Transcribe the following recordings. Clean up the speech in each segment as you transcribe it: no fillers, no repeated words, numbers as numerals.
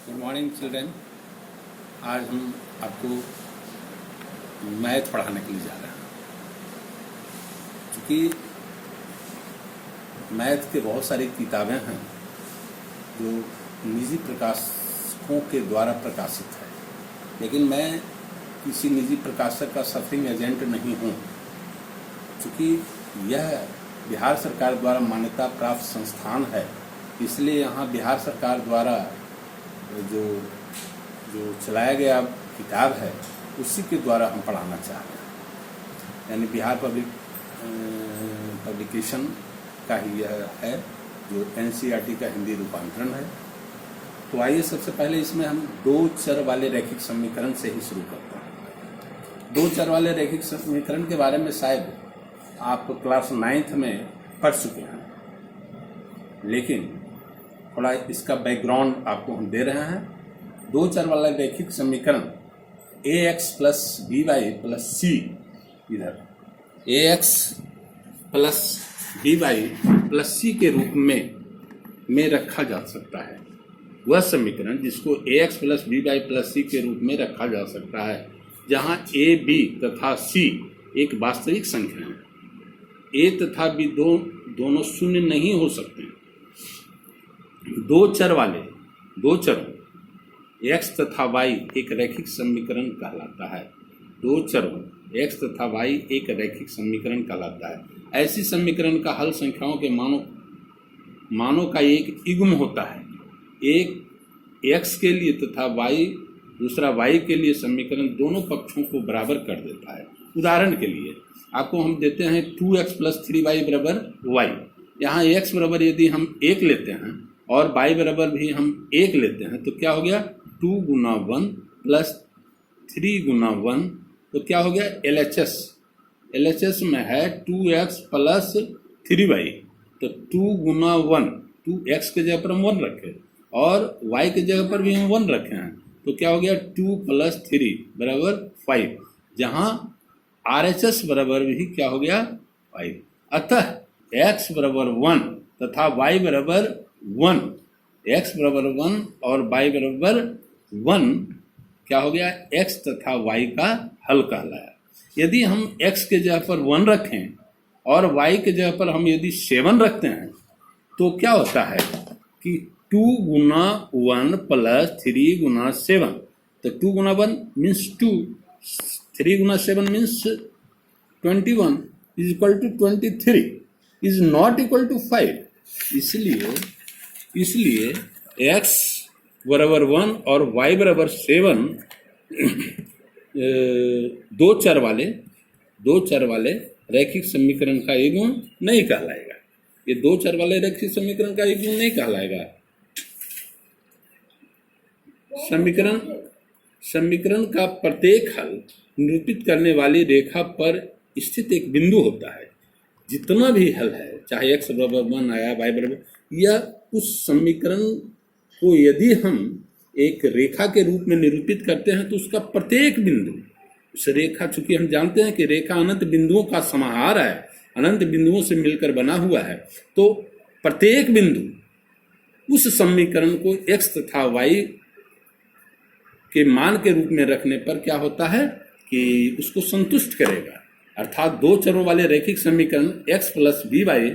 Good morning children. आज हम आपको मैथ पढ़ाने के लिए जा रहे हैं। क्योंकि मैथ के बहुत सारी किताबें हैं जो निजी प्रकाशकों के द्वारा प्रकाशित है, लेकिन मैं किसी निजी प्रकाशक का सर्फिंग एजेंट नहीं हूँ। चूँकि यह बिहार सरकार द्वारा मान्यता प्राप्त संस्थान है, इसलिए यहाँ बिहार सरकार द्वारा जो चलाया गया किताब है उसी के द्वारा हम पढ़ाना चाह रहे हैं। यानी बिहार पब्लिकेशन का ही यह है जो एनसीईआरटी का हिंदी रूपांतरण है। तो आइए सबसे पहले इसमें हम दो चर वाले रैखिक समीकरण से ही शुरू करते हैं। दो चर वाले रैखिक समीकरण के बारे में शायद आप क्लास 9th में पढ़ चुके हैं, लेकिन थोड़ा इसका बैकग्राउंड आपको हम दे रहे हैं। दो चर वाला रैखिक समीकरण ax plus B Y plus C, इधर ax plus B Y plus C के रूप में रखा जा सकता है। वह समीकरण जिसको ax plus B Y plus C के रूप में रखा जा सकता है, जहां a, b तथा c एक वास्तविक संख्या है। a तथा b दोनों शून्य नहीं हो सकते। दो चरों x तथा y एक रैखिक समीकरण कहलाता है। दो चरों x तथा y एक रैखिक समीकरण कहलाता है। ऐसी समीकरण का हल संख्याओं के मानों का एक युग्म होता है। एक x के लिए तथा दूसरा y के लिए समीकरण दोनों पक्षों को बराबर कर देता है। उदाहरण के लिए आपको हम देते हैं 2x प्लस 3y बराबर y। यहाँ x बराबर यदि हम 1 लेते हैं और y बराबर भी हम 1 लेते हैं तो क्या हो गया 2 गुना 1 प्लस 3 गुना 1, तो क्या हो गया LHS में है 2x प्लस 3y। तो 2 गुना 1, 2x के जगह पर हम 1 रखे और y के जगह पर भी हम 1 रखे हैं, तो क्या हो गया 2 प्लस 3 बराबर 5, जहाँ RHS बराबर भी क्या हो गया 5। अतः x बराबर 1 तथा y बराबर 1, x बराबर 1 और y बराबर 1 क्या हो गया x तथा y का हल कहलाया। यदि हम x के जगह पर 1 रखें और y के जगह पर हम यदि 7 रखते हैं तो क्या होता है कि 2 गुना 1 प्लस 3 गुना 7, तो 2 गुना 1 मीन्स 2, 3 गुना 7 means 21 is equal to 23 is not equal to 5। इसलिए x बराबर 1 और y बराबर 7 दो चर वाले रैखिक समीकरण का युग्म नहीं कहलाएगा। ये दो चर वाले रैखिक समीकरण का युग्म नहीं कहलाएगा। समीकरण का प्रत्येक हल निरूपित करने वाली रेखा पर स्थित एक बिंदु होता है। जितना भी हल है, चाहे x बराबर 1 आया, y बराबर, या उस समीकरण को यदि हम एक रेखा के रूप में निरूपित करते हैं तो उसका प्रत्येक बिंदु, उस रेखा, चूंकि हम जानते हैं कि रेखा अनंत बिंदुओं का समाहार है, अनंत बिंदुओं से मिलकर बना हुआ है, तो प्रत्येक बिंदु उस समीकरण को x तथा y के मान के रूप में रखने पर क्या होता है कि उसको संतुष्ट करेगा। अर्थात दो चरों वाले रैखिक समीकरण x plus B Y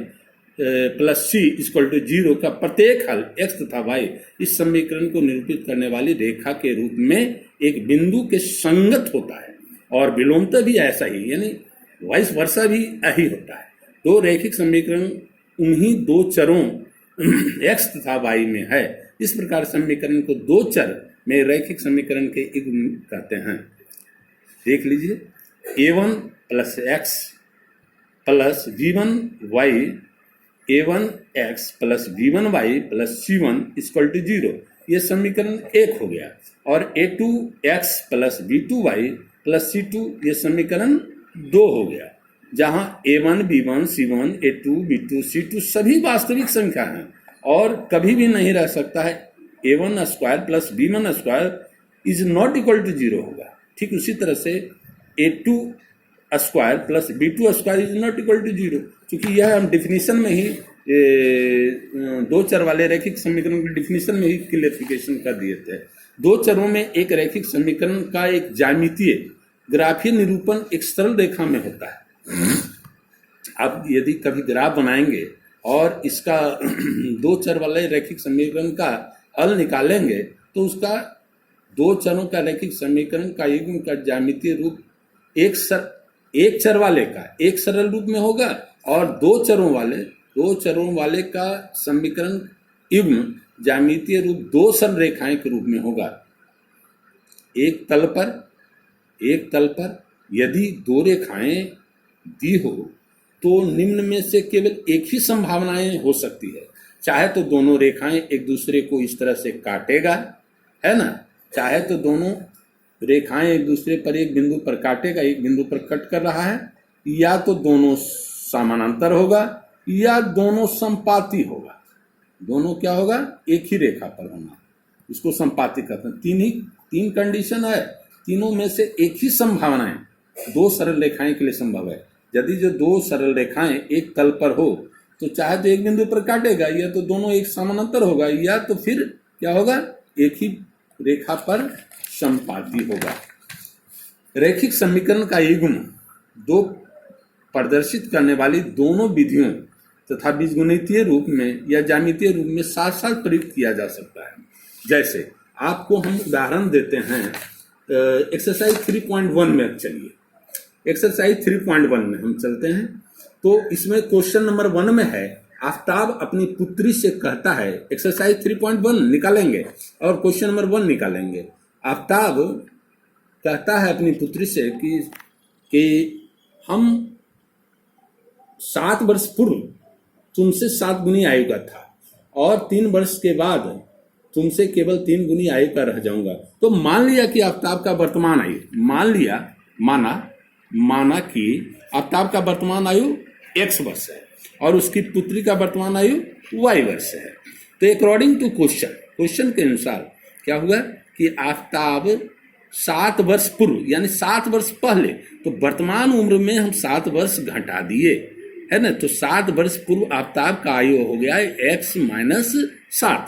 plus C equal to 0 का प्रत्येक हल x तथा y इस समीकरण को निरूपित करने वाली रेखा के रूप में एक बिंदु के संगत होता है। और विलोमतः भी ऐसा ही, यानी वाइस वर्सा भी यही होता है। दो रैखिक समीकरण उन्हीं दो चरों x तथा y में है। इस प्रकार समीकरण को दो चर में रैखिक समीकरण के युग्म कहते हैं। देख लीजिए, a1 plus x plus b1y, a1x plus b1y plus c1 equal to 0, ये समीकरण 1 हो गया। और a2x plus b2y plus c2 ये समीकरण 2 हो गया, जहां a1 b1 c1 a2 b2 c2 सभी वास्तविक संख्या हैं और कभी भी नहीं रह सकता है a1 square plus b1 square is not equal to 0 होगा। ठीक उसी तरह से a2 square plus b2 square is not equal to 0, क्योंकि यह हम डिफिनीशन में ही दो चर वाले रैखिक समीकरण की डिफिनीशन में ही क्लियरिफिकेशन कर दिए थे। दो चरों में एक रैखिक समीकरण का एक ज्यामितीय ग्राफीय निरूपण एक सरल रेखा में होता है। अब यदि कभी ग्राफ बनाएंगे और इसका दो चर वाले रैखिक समीकरण का हल निकालेंगे तो उसका दो चरों का रैखिक समीकरण का युग्म का ज्यामितीय रूप एक चर वाले का एक सरल रूप में होगा और दो चरों वाले का समीकरण युग्म ज्यामितीय रूप दो सरल रेखाएं के रूप में होगा। एक तल पर यदि दो रेखाएं दी हो तो निम्न में से केवल एक ही संभावनाएं हो सकती है। चाहे तो दोनों रेखाएं एक दूसरे को इस तरह से काटेगा, है ना, चाहे तो दोनों रेखाएं एक दूसरे पर एक बिंदु पर काटेगा, एक बिंदु पर कट कर रहा है, या तो दोनों समानांतर होगा या दोनों संपाती होगा। दोनों क्या होगा, एक ही रेखा पर होना, इसको संपाती कहते हैं। तीन कंडीशन है, तीनों में से एक ही संभावना है दो सरल रेखाएं के लिए संभव है। यदि जो दो सरल रेखाएं एक तल पर हो तो चाहे तो एक बिंदु पर काटेगा, या तो दोनों एक समानांतर होगा, या तो फिर क्या होगा, एक ही रेखा पर संपाती होगा। रैखिक समीकरण का युग्म दो प्रदर्शित करने वाली दोनों विधियों तथा बीजगणितीय रूप में या ज्यामितीय रूप में साथ साथ प्रयुक्त किया जा सकता है। जैसे आपको हम उदाहरण देते हैं एक्सरसाइज 3.1 में। चलिए एक्सरसाइज 3.1 में हम चलते हैं। तो इसमें क्वेश्चन नंबर 1 में है, आफ्ताब अपनी पुत्री से कहता है, एक्सरसाइज 3.1 निकालेंगे और क्वेश्चन नंबर 1 निकालेंगे। आफ्ताब कहता है अपनी पुत्री से कि हम 7 वर्ष पूर्व तुमसे 7 गुनी आयु का था और 3 वर्ष के बाद तुमसे केवल 3 गुनी आयु का रह जाऊंगा। तो मान लिया कि आफ्ताब का वर्तमान आयु माना कि आफ्ताब का वर्तमान आयु x वर्ष है और उसकी पुत्री का वर्तमान आयु y वर्ष है। तो अकॉर्डिंग टू क्वेश्चन के अनुसार क्या हुआ कि आफ्ताब 7 वर्ष पूर्व यानी 7 वर्ष पहले, तो वर्तमान उम्र में हम 7 वर्ष घटा दिए, है ना, तो 7 वर्ष पूर्व आफ्ताब का आयु हो गया x - 7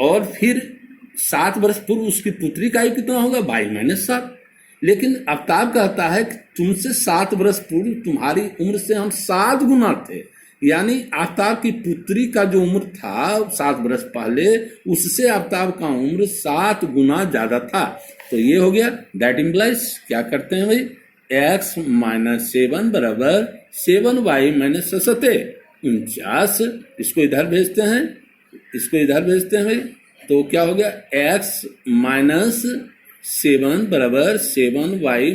और फिर 7 वर्ष पूर्व उसकी पुत्री का आयु कितना होगा, y - 7। लेकिन आफ्ताब कहता है कि तुमसे 7 वर्ष पूर्व तुम्हारी उम्र से हम 7 गुना थे, यानी आफ्ताब की पुत्री का जो उम्र था 7 वर्ष पहले, उससे आफ्ताब का उम्र 7 गुना ज्यादा था। तो ये हो गया, दैट इम्प्लाइज क्या करते हैं भाई, x - 7 बराबर 7y - 7 49। इसको इधर भेजते हैं भाई। तो क्या हो गया, x - 7 बराबर 7y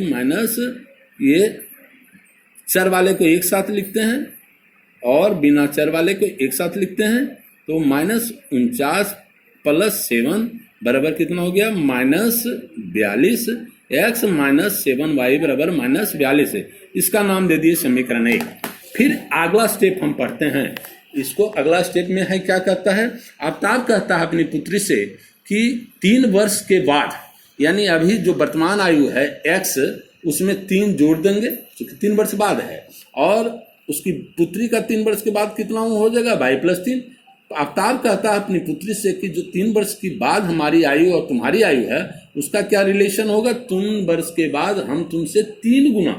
ये चर वाले को एक साथ लिखते हैं और बिना चर वाले को एक साथ लिखते हैं। तो -49 + 7 बराबर कितना हो गया, -42। x - 7y बराबर -42 है। इसका नाम दे दिए समीकरण 1। फिर अगला स्टेप हम पढ़ते हैं। इसको अगला स्टेप में है, क्या कहता है, आफ्ताब कहता है अपनी पुत्री से कि 3 वर्ष के बाद, यानी अभी जो वर्तमान आयु है x, उसमें 3 जोड़ देंगे क्योंकि 3 वर्ष बाद है, और उसकी पुत्री का 3 वर्ष के बाद कितना हो जाएगा, y + 3। तो आफ्ताब कहता है अपनी पुत्री से कि जो 3 वर्ष के बाद हमारी आयु और तुम्हारी आयु है उसका क्या रिलेशन होगा, 3 वर्ष के बाद हम तुमसे 3 गुना,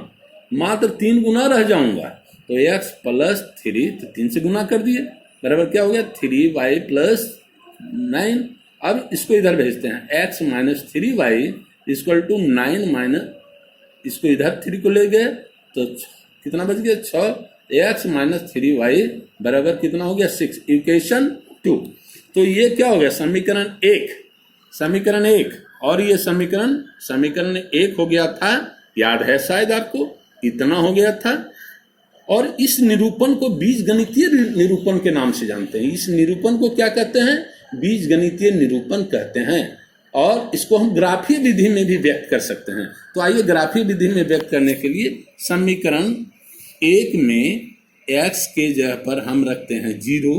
मात्र 3 गुना रह जाऊंगा। तो x + 3, तो 3 से गुना कर दिए, बराबर क्या हो गया, 3y + 9। अब इसको इधर भेजते हैं, x - 3y = 9 इसको इधर 3 को ले गए तो कितना बच गया, 6। x - 3y बराबर कितना हो गया, 6। इक्वेशन 2। तो ये क्या हो गया, समीकरण 1 और ये समीकरण 1 हो गया था, याद है शायद आपको, इतना हो गया था। और इस निरूपण को बीजगणितीय निरूपण के नाम से जानते हैं। इस निरूपण को क्या कहते हैं, बीजगणितीय निरूपण कहते हैं। और इसको हम ग्राफीय विधि में भी व्यक्त कर सकते हैं। तो आइए ग्राफीय विधि में व्यक्त करने के लिए समीकरण 1 में x के जगह पर हम रखते हैं 0,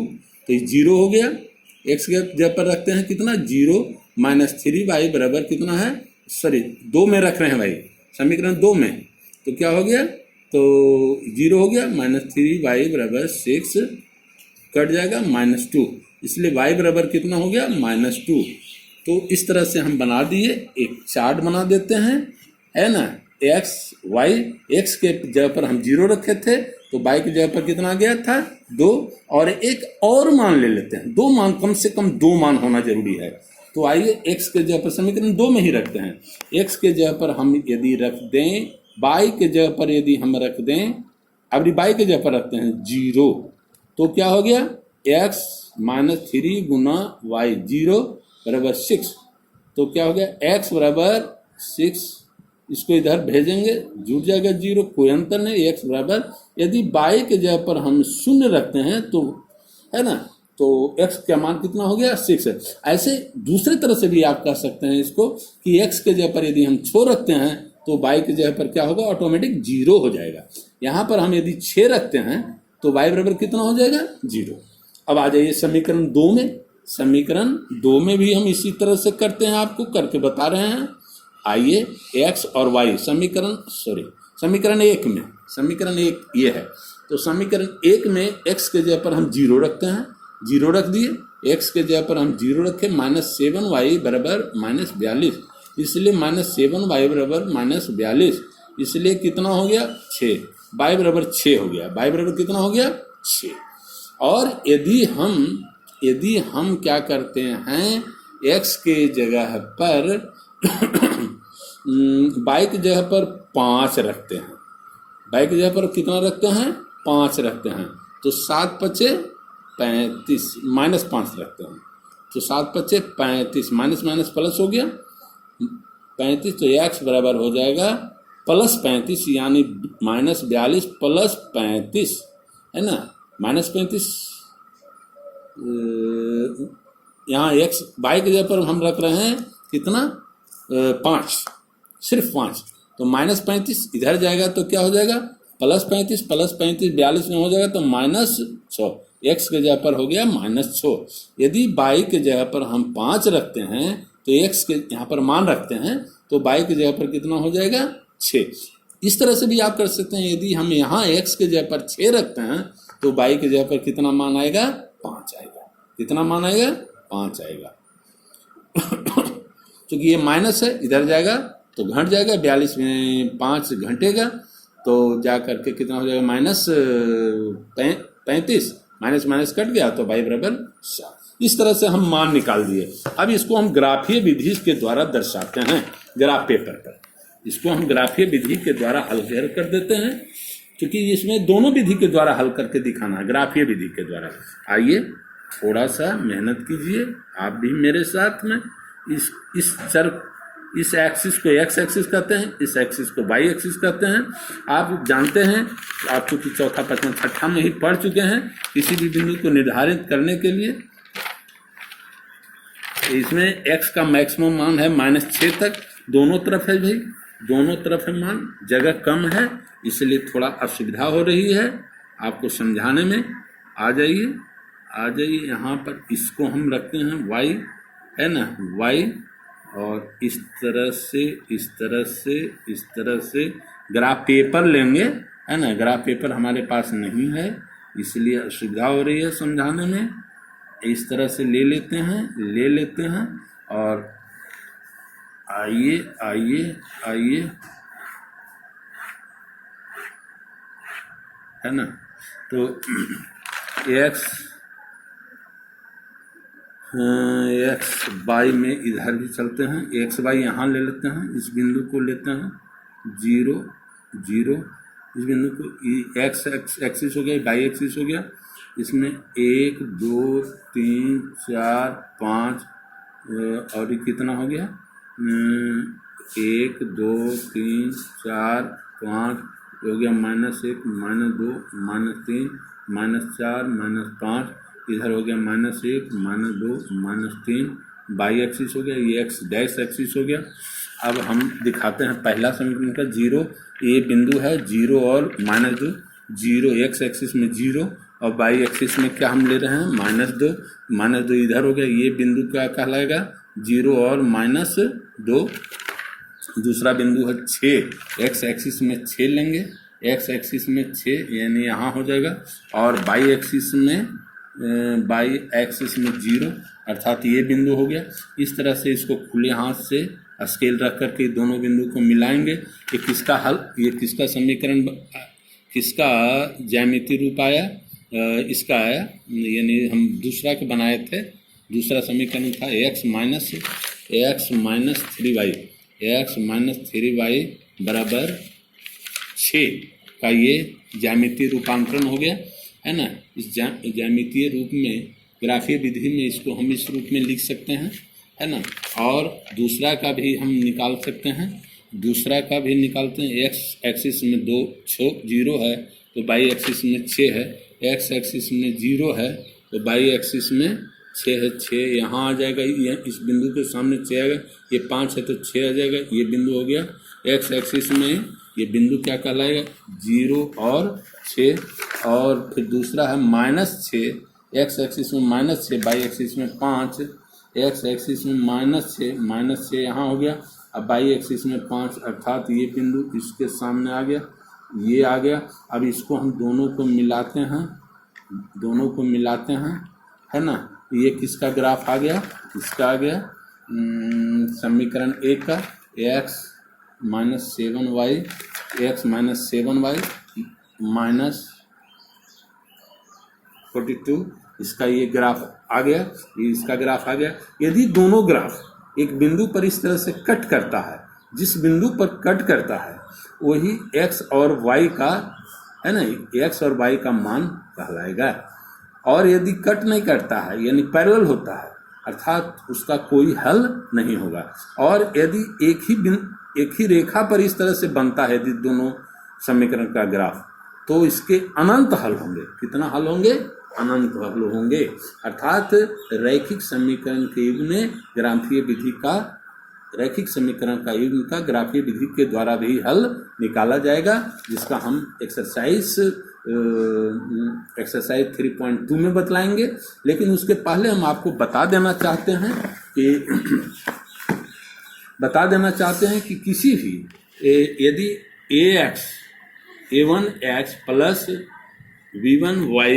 तो ये 0 हो गया। x के जगह पर रखते हैं कितना, 0 - 3y बराबर कितना है, 2 में रख रहे हैं भाई, समीकरण 2 में, तो क्या हो गया, तो 0 हो गया, -3y बराबर 6 कट जाएगा -2, इसलिए y बराबर कितना हो गया -2। तो इस तरह से हम बना दिए, एक चार्ट बना देते हैं, है ना। x y, x के जगह पर हम 0 रखे थे तो y की जगह पर कितना आ गया था 2, और एक और मान ले लेते हैं, 2 मान, कम से कम 2 मान होना जरूरी है। तो आइए x के जगह पर समीकरण 2 में ही रखते हैं। x के जगह पर हम यदि रख दें, y के जगह पर यदि हम रख दें, अब y के जगह पर रखते हैं 0, तो क्या हो गया x -3 गुना y 0 बराबर 6। तो क्या हो गया x बराबर 6, इसको इधर भेजेंगे, जुड़ जाएगा 0, कोई अंतर नहीं। x बराबर, यदि y के जगह पर हम 0 रखते हैं तो, है ना, तो x का मान कितना हो गया 6 है। ऐसे दूसरे तरह से भी आप कह सकते हैं इसको कि x के जगह पर यदि हम 6 रखते हैं तो y के जगह पर क्या होगा, ऑटोमेटिक 0 हो जाएगा। यहाँ पर हम यदि 6 रखते हैं तो y बराबर कितना हो जाएगा 0। अब आ जाइए समीकरण 2 में। समीकरण 2 में भी हम इसी तरह से करते हैं, आपको करके बता रहे हैं। आइए x और y समीकरण 1 में, समीकरण 1 ये है, तो समीकरण 1 में x के जगह पर हम 0 रखते हैं, 0 रख दिए, x के जगह पर हम 0 रखे, -7y बराबर -42, इसलिए -7y बराबर -42, इसलिए कितना हो गया 6, y बराबर 6 हो गया, y बराबर कितना हो गया 6। और यदि हम क्या करते हैं, x के जगह पर y की जगह पर 5 रखते हैं, y की जगह पर कितना रखते हैं 5 रखते हैं, तो 7 पचे 35, -5 रखते हैं, तो 7 पचे 35, माइनस प्लस हो गया 35, तो x बराबर हो जाएगा +35, यानी -42 + 35, है ना, -35। यहाँ x y की जगह पर हम रख रहे हैं कितना 5, सिर्फ 5, तो -35 इधर जाएगा तो क्या हो जाएगा +35 + 35 42 में हो जाएगा तो -6, x के जगह पर हो गया -6। यदि y के जगह पर हम 5 रखते हैं तो x के यहाँ पर मान रखते हैं तो y की जगह पर कितना हो जाएगा 6। इस तरह से भी आप कर सकते हैं, यदि हम यहाँ x के जगह पर 6 रखते हैं तो y की जगह पर कितना मान आएगा 5 आएगा, कितना मान आएगा 5 आएगा। क्योंकि ये माइनस है, इधर जाएगा तो घट जाएगा, 42 में 5 घटेगा तो जा करके कितना हो जाएगा -35, माइनस कट गया तो y बराबर 7। इस तरह से हम मान निकाल दिए। अब इसको हम ग्राफीय विधि के द्वारा दर्शाते हैं, ग्राफ पेपर पर इसको हम ग्राफीय विधि के द्वारा हल कर देते हैं, क्योंकि इसमें दोनों विधि के द्वारा हल करके दिखाना है, ग्राफीय विधि के द्वारा। आइए थोड़ा सा मेहनत कीजिए आप भी मेरे साथ में। इस एक्सिस को x एक्सिस कहते हैं, इस एक्सिस को y एक्सिस कहते हैं। आप जानते हैं, आप चूंकि चौथा पांचवा छठा में ही पढ़ चुके हैं, किसी भी बिंदु को निर्धारित करने के लिए इसमें x का मैक्सिमम मान है -6 तक, दोनों तरफ है भाई, दोनों तरफ है मान, जगह कम है इसलिए थोड़ा असुविधा हो रही है आपको समझाने में। आ जाइए यहाँ पर, इसको हम रखते हैं y, है ना, y, और इस तरह से ग्राफ पेपर लेंगे, है ना। ग्राफ पेपर हमारे पास नहीं है इसलिए असुविधा हो रही है समझाने में। इस तरह से ले लेते हैं और आइए, है ना। तो x y में इधर भी चलते हैं, x y यहाँ ले लेते हैं, इस बिंदु को लेते हैं 0 0, इस बिंदु को x एक्सिस हो गया, y एक्सिस हो गया, इसमें 1 2 3 4 5 और ये कितना हो गया 1 2 3 4 5 हो गया, -1 -2 -3 -4 -5, इधर हो गया -1 -2 -3, y एक्सिस हो गया, ये x डैश एक्सिस हो गया। अब हम दिखाते हैं पहला समीकरण का 0, ये बिंदु है 0 और -2, 0 x एक्सिस में 0 और y एक्सिस में क्या हम ले रहे हैं -2 इधर हो गया, ये बिंदु क्या कहलाएगा 0 और -2। दूसरा बिंदु है 6, x एक्सिस में 6 लेंगे, एक्स एक्सिस में 6 यानी यहाँ हो जाएगा, और बाई एक्सिस में 0 अर्थात ये बिंदु हो गया। इस तरह से इसको खुले हाथ से स्केल रख करके दोनों बिंदु को मिलाएंगे। ये किसका हल, ये किसका समीकरण, किसका ज्यामितीय रूप आया, इसका आया, यानी हम दूसरा के बनाए थे। दूसरा समीकरण था x माइनस 3y बराबर 6 का ये ज्यामितीय रूपांतरण हो गया, है ना। इस ज्यामितीय रूप में, ग्राफीय विधि में इसको हम इस रूप में लिख सकते हैं, है ना। और दूसरा का भी हम निकाल सकते हैं, दूसरा का भी निकालते हैं। एक्स एक्सिस में 0 है तो बाई एक्सिस में 6 है, एक्स एक्सिस में 0 है तो बाई एक्सिस में 6 है। 6 यहाँ आ जाएगा, ये इस बिंदु के सामने 6 आएगा, ये 5 है तो 6 आ जाएगा, ये बिंदु हो गया। एक्स एक्सिस में ये बिंदु क्या कहलाएगा, 0 और 6। और फिर दूसरा है -6, एक्स एक्सिस में -6, बाई एक्सिस में 5, एक्स एक्सिस में -6 यहाँ हो गया, अब बाई एक्सिस में 5 अर्थात ये बिंदु इसके सामने आ गया, ये आ गया। अब इसको हम दोनों को मिलाते हैं, है ना। ये किसका ग्राफ आ गया, इसका आ गया समीकरण 1 का, x माइनस 7y माइनस 42, इसका ये ग्राफ आ गया, ये इसका ग्राफ आ गया। यदि दोनों ग्राफ एक बिंदु पर इस तरह से कट करता है, जिस बिंदु पर कट करता है वही x और y का, है ना, x और y का मान कहलाएगा। और यदि कट नहीं करता है यानी पैरेलल होता है, अर्थात उसका कोई हल नहीं होगा। और यदि एक ही रेखा पर इस तरह से बनता है यदि दोनों समीकरण का ग्राफ, तो इसके अनंत हल होंगे। कितना हल होंगे, अनंत हल होंगे। अर्थात रैखिक समीकरण के युग में ग्राफीय विधि का, रैखिक समीकरण का युग का ग्राफीय विधि के द्वारा भी हल निकाला जाएगा, जिसका हम एक्सरसाइज 3.2 में बतलाएंगे। लेकिन उसके पहले हम आपको बता देना चाहते हैं कि किसी भी यदि a1x plus b1y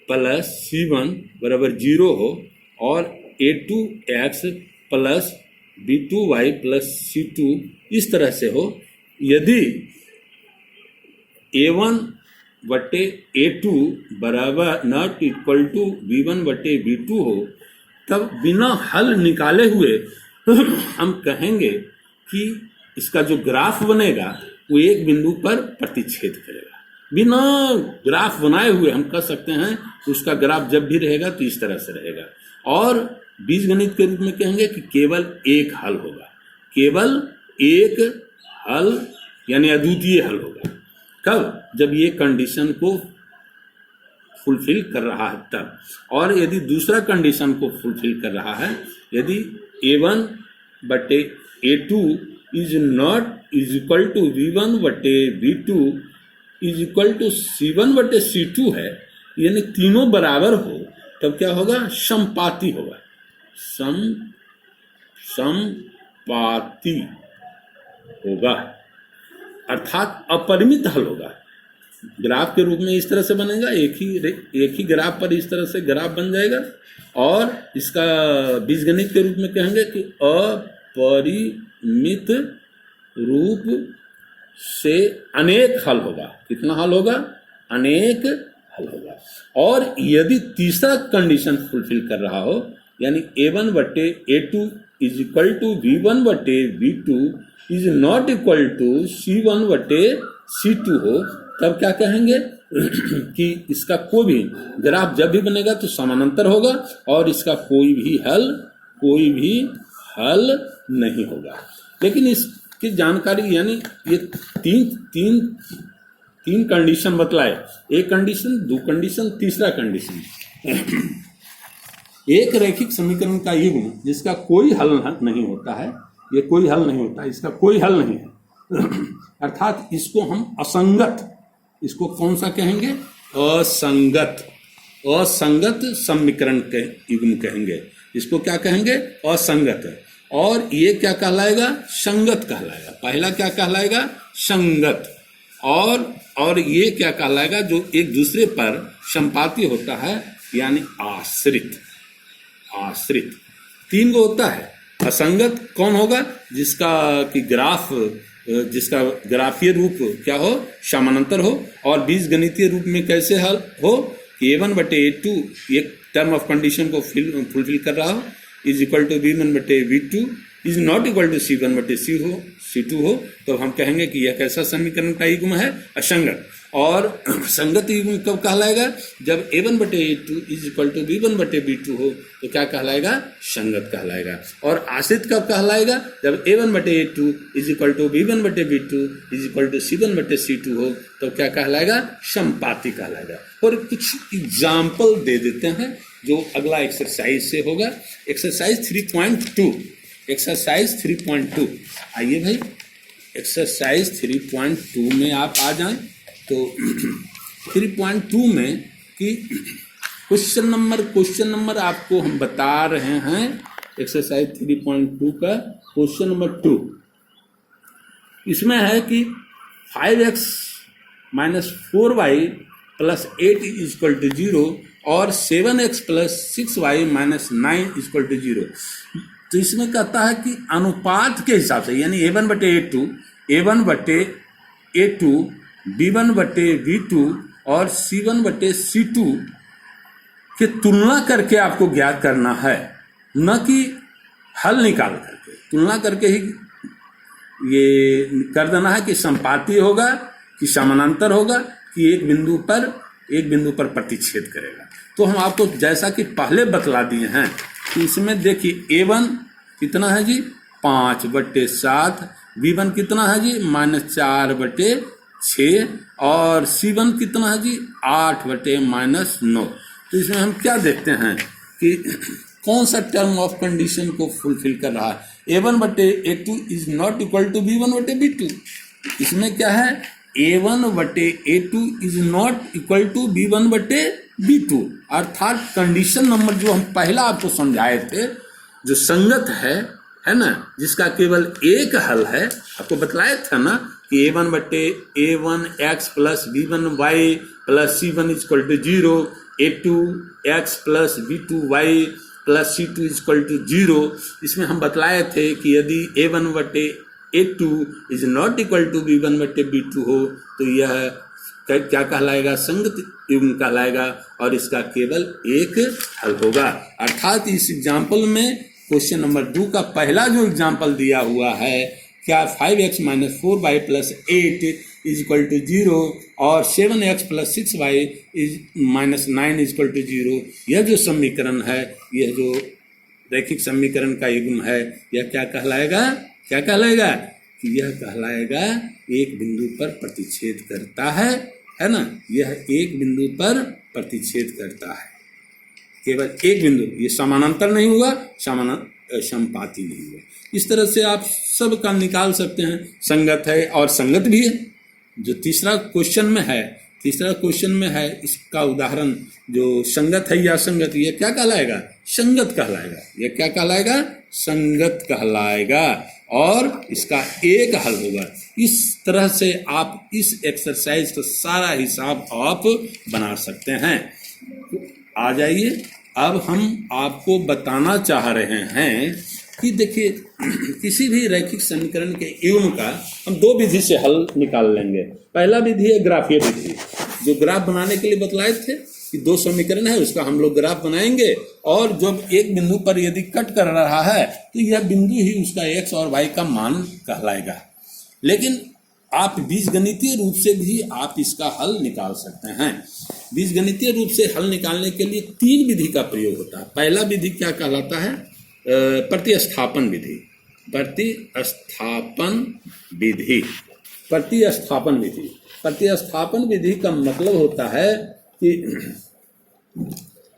plus c1 बराबर 0 हो, और a2x plus b2y plus c2 इस तरह से हो, यदि a1 बटे a2 बराबर नॉट इक्वल टू b1 बटे b2 हो, तब बिना हल निकाले हुए हम कहेंगे कि इसका जो ग्राफ बनेगा वो एक बिंदु पर प्रतिच्छेद करेगा। बिना ग्राफ बनाए हुए हम कह सकते हैं उसका ग्राफ जब भी रहेगा तो इस तरह से रहेगा। और बीजगणित के रूप में कहेंगे कि केवल एक हल होगा, केवल एक हल यानी अद्वितीय हल होगा। कब, जब ये कंडीशन को फुलफिल कर रहा है तब। और यदि दूसरा कंडीशन को फुलफिल कर रहा है, यदि a1 बटे a2 is not is equal to v1 बटे v2 is equal to c1 बटे c2 है, यानी तीनों बराबर हो, तब क्या होगा, समपाती होगा, समपाती होगा, अर्थात अपरिमित हल होगा। ग्राफ के रूप में इस तरह से बनेगा, एक ही ग्राफ पर इस तरह से ग्राफ बन जाएगा। और इसका बीजगणित के रूप में कहेंगे कि अपरिमित रूप से अनेक हल होगा। कितना हल होगा, अनेक हल होगा। और यदि तीसरा कंडीशन फुलफिल कर रहा हो, यानी a1 बटे a2 is equal to v1 बटे v2 is not equal to c1 बटे c2 हो, तब क्या कहेंगे कि इसका कोई भी ग्राफ जब भी बनेगा तो समानांतर होगा और इसका कोई भी हल नहीं होगा। लेकिन इसकी जानकारी, यानी ये तीन कंडीशन बतलाए, एक कंडीशन, दो कंडीशन, तीसरा कंडीशन। एक रैखिक समीकरण का युग्म जिसका कोई हल नहीं होता है, ये कोई हल नहीं होता, इसका कोई हल नहीं है, अर्थात इसको हम असंगत, इसको कौन सा कहेंगे, असंगत समीकरण के युग्म कहेंगे। इसको क्या कहेंगे, असंगत। और ये क्या कहलाएगा, संगत कहलाएगा। पहला क्या कहलाएगा, संगत। और ये क्या कहलाएगा, जो एक दूसरे पर संपाती होता है, यानी आश्रित। आश्रित 3 गो होता है। असंगत कौन होगा, जिसका कि जिसका ग्राफीय रूप क्या हो, समानांतर हो, और बीजगणितीय रूप में कैसे हल हो कि A1/A2 एक टर्म ऑफ कंडीशन को फुलफिल कर रहा हो, is equal to B1/V2 is not equal to C1/C2 हो, तो हम कहेंगे कि यह कैसा समीकरण का युग्म है, असंगत। और संगत युग्म कब कहलाएगा, जब A1/A2 is equal to B1/B2 हो, तो क्या कहलाएगा, संगत कहलाएगा। और आश्रित कब कहलाएगा, जब A1/A2 is equal to B1/B2 is equal to C1/C2 हो, तो क्या कहलाएगा, संपाती कहलाएगा। और कुछ एग्जाम्पल दे देते हैं जो अगला एक्सरसाइज से होगा। Exercise 3.2, exercise 3.2। आइए भाई, एक्सरसाइज 3.2 में आप आ जाएं। तो 3.2 में कि क्वेश्चन नंबर आपको हम बता रहे हैं। एक्सरसाइज 3.2 का क्वेश्चन नंबर 2 इसमें है कि 5x - 4y + 8 = 0 और 7x + 6y - 9 = 0। तो इसमें कहता है कि अनुपात के हिसाब से, यानी A1/A2 B1/V2 और C1/C2 की तुलना करके आपको ज्ञात करना है, न कि हल निकाल करके। तुलना करके ही ये कर देना है कि संपाती होगा कि समानांतर होगा कि एक बिंदु पर प्रतिच्छेद करेगा। तो हम आपको जैसा कि पहले बतला दिए हैं कि इसमें देखिए A1 कितना है जी, 5/7, B1 कितना है जी, -4/6, और C1 कितना है जी, 8/-9। तो इसमें हम क्या देखते हैं कि कौन सा टर्म ऑफ कंडीशन को फुलफिल कर रहा है। A1/A2 is not equal to B1/B2। इसमें क्या है, A1/A2 is not equal to B1/B2, अर्थात कंडीशन नंबर जो हम पहला आपको समझाए थे, जो संगत है ना, जिसका केवल एक हल है, आपको बतलाया था ना कि A1/A1x + B1y + C1 = 0, A2x + B2y + C2 = 0। इसमें हम बतलाए थे कि यदि A1/A2 is not equal to B1/B2 हो, तो यह क्या कहलाएगा, संगत युग्म कहलाएगा, और इसका केवल एक हल होगा। अर्थात इस एग्जाम्पल में क्वेश्चन नंबर 2 का पहला जो एग्जाम्पल दिया हुआ है, क्या 5x - 4y + 8 = 0 और 7x + 6y - 9 = 0, यह जो समीकरण है, यह जो रैखिक समीकरण का युग्म है, यह क्या कहलाएगा, कि यह कहलाएगा एक बिंदु पर प्रतिच्छेद करता है ना। यह एक बिंदु पर प्रतिच्छेद करता है, केवल एक बिंदु, ये समानांतर नहीं हुआ, संपाती नहीं हुआ। इस तरह से आप सब का निकाल सकते हैं। संगत है और संगत भी है। जो तीसरा क्वेश्चन में है, इसका उदाहरण जो संगत है या संगत, ये क्या कहलाएगा, संगत कहलाएगा। यह क्या कहलाएगा, संगत कहलाएगा, और इसका एक हल होगा। इस तरह से आप इस एक्सरसाइज का सारा हिसाब आप बना सकते हैं। आ जाइए, अब हम आपको बताना चाह रहे हैं कि देखिए, किसी भी रैखिक समीकरण के युग्म का हम 2 विधि से हल निकाल लेंगे। पहला विधि है ग्राफीय विधि, जो ग्राफ बनाने के लिए बतलाए थे कि 2 समीकरण है, उसका हम लोग ग्राफ बनाएंगे, और जब एक बिंदु पर यदि कट कर रहा है, तो यह बिंदु ही उसका x और y का मान कहलाएगा। लेकिन आप बीजगणितीय रूप से भी आप इसका हल निकाल सकते हैं। बीजगणितीय रूप से हल निकालने के लिए 3 विधि का प्रयोग होता है। पहला विधि क्या कहलाता है, प्रतिस्थापन विधि। प्रतिस्थापन विधि का मतलब होता है कि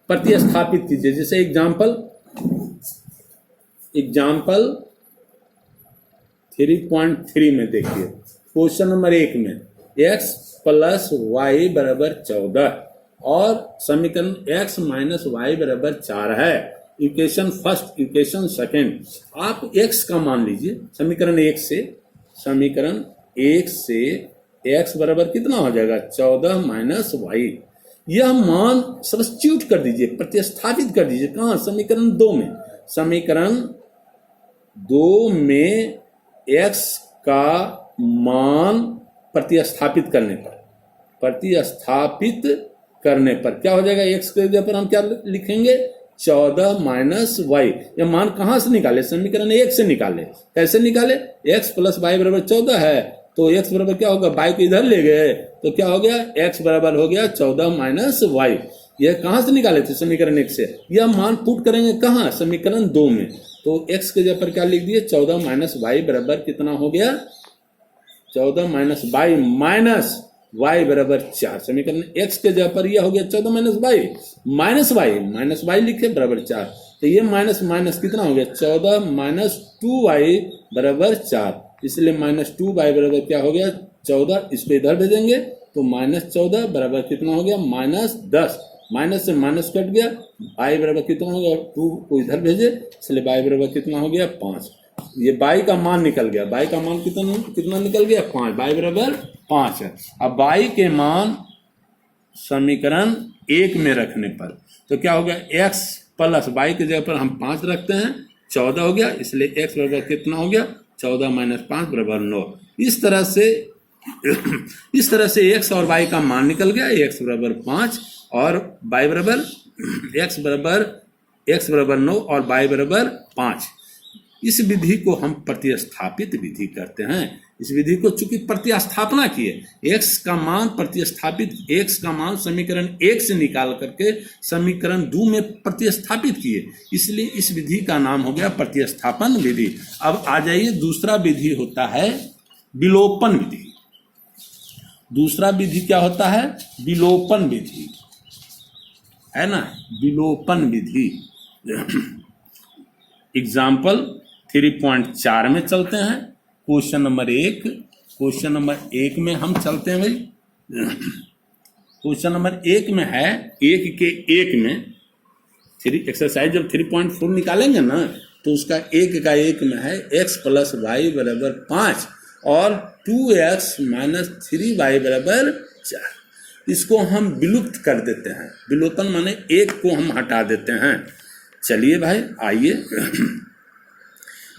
प्रतिस्थापित कीजिए। जैसे एग्जाम्पल 3.3 में देखिए, क्वेश्चन नंबर 1 में x + y = 14 और समीकरण x - y = 4 है। इक्वेशन फर्स्ट, इक्वेशन सेकेंड, आप x का मान लीजिए समीकरण एक से x बराबर कितना हो जाएगा 14 माइनस वाई। यह मान सब्स्टिट्यूट कर दीजिए, प्रतिस्थापित कर दीजिए। कहाँ? समीकरण 2 में। समीकरण 2 में x का मान प्रतिस्थापित करने पर क्या हो जाएगा? x के जगह पर हम क्या लिखेंगे? 14 माइनस वाई। ये मान कहाँ से निकाले? समीकरण 1 से निकाले। कैसे निकाले? x प्लस वाई बराबर 14 है, तो x बराबर क्या होगा? वाई को इधर ले गए तो क्या हो गया? x बराबर हो गया 14 माइनस वाई। यह कहाँ से निकाले थे? समीकरण 1 से। यह मान पुट करेंगे कहाँ? समीकरण 2 में। तो x के जगह पर क्या लिख दिए? 14 माइनस वाई बराबर कितना हो गया? 14 माइनस वाई माइनस वाई बराबर 4। समीकरण x के जगह पर यह हो गया 14 माइनस वाई लिखे बराबर 4। तो ये माइनस माइनस कितना हो गया? 14 माइनस 2y बराबर 4। इसलिए माइनस 2y बराबर क्या हो गया? 14। इसको इधर भेजेंगे तो माइनस 14 बराबर कितना हो गया? माइनस 10। माइनस से माइनस कट गया, y बराबर कितना हो गया? 2 को इधर भेजे, इसलिए y बराबर कितना हो गया? 5। ये y का मान निकल गया। y का मान कितना निकल गया? 5। y बराबर 5 है। अब y के मान समीकरण 1 में रखने पर तो क्या हो गया? x प्लस y के जगह पर हम 5 रखते हैं, 14 हो गया। इसलिए x बराबर कितना हो गया? 14 माइनस 5 बराबर 9। इस तरह से x और y का मान निकल गया। x बराबर 5 और y बराबर x बराबर 9 और y बराबर 5। इस विधि को हम प्रतिस्थापित विधि करते हैं। इस विधि को चूंकि प्रतिस्थापना किए, x का मान प्रतिस्थापित, x का मान समीकरण 1 से निकाल करके समीकरण 2 में प्रतिस्थापित किए, इसलिए इस विधि का नाम हो गया प्रतिस्थापन विधि। अब आ जाइए, दूसरा विधि होता है विलोपन विधि। दूसरा विधि क्या होता है? विलोपन विधि, है ना? विलोपन विधि। एग्जाम्पल 3.4 में चलते हैं। क्वेश्चन नंबर 1 में हम चलते हैं भाई। क्वेश्चन नंबर 1 में है, 1 के 1 में एक्सरसाइज जब 3.4 निकालेंगे ना तो उसका 1 का 1 में है x प्लस वाई बराबर 5 और 2x माइनस 3y बराबर 4। इसको हम विलुप्त कर देते हैं। विलोपन माने 1 को हम हटा देते हैं। चलिए भाई आइए,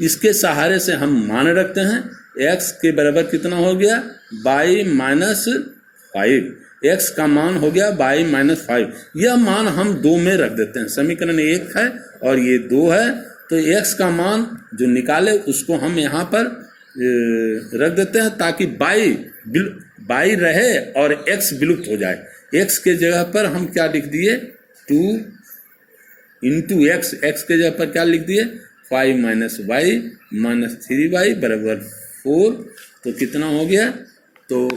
इसके सहारे से हम मान रखते हैं। x के बराबर कितना हो गया? y minus 5। x का मान हो गया y माइनस 5। यह मान हम 2 में रख देते हैं। समीकरण 1 है और ये 2 है, तो x का मान जो निकाले उसको हम यहाँ पर रख देते हैं ताकि y रहे और x विलुप्त हो जाए। x के जगह पर हम क्या लिख दिए? 2 इंटू x। x के जगह पर क्या लिख दिए? 5 माइनस वाई माइनस 3y बराबर 4। तो कितना हो गया? तो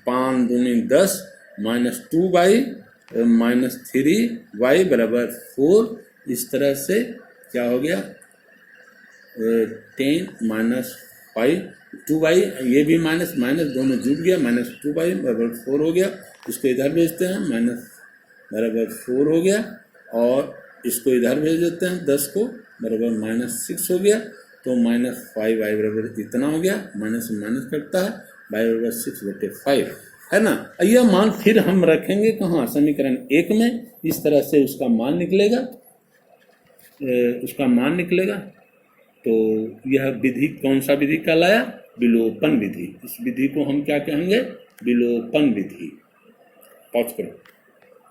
5 दूनी 10 माइनस 2y माइनस 3y बराबर 4। इस तरह से क्या हो गया? 10 माइनस 5 2y, ये भी माइनस माइनस दोनों जुड़ गया, माइनस 2y बराबर 4 हो गया। इसको इधर भेजते हैं, माइनस बराबर 4 हो गया और इसको इधर भेज देते हैं 10 को, बराबर माइनस 6 हो गया। तो माइनस 5y बराबर इतना हो गया। माइनस से माइनस कटता है, y बराबर 6/5, है ना? यह मान फिर हम रखेंगे कहाँ? समीकरण 1 में। इस तरह से उसका मान निकलेगा। तो यह विधि कौन सा विधि कहलाया? विलोपन विधि। इस विधि को हम क्या कहेंगे? विलोपन विधि। पॉज करो।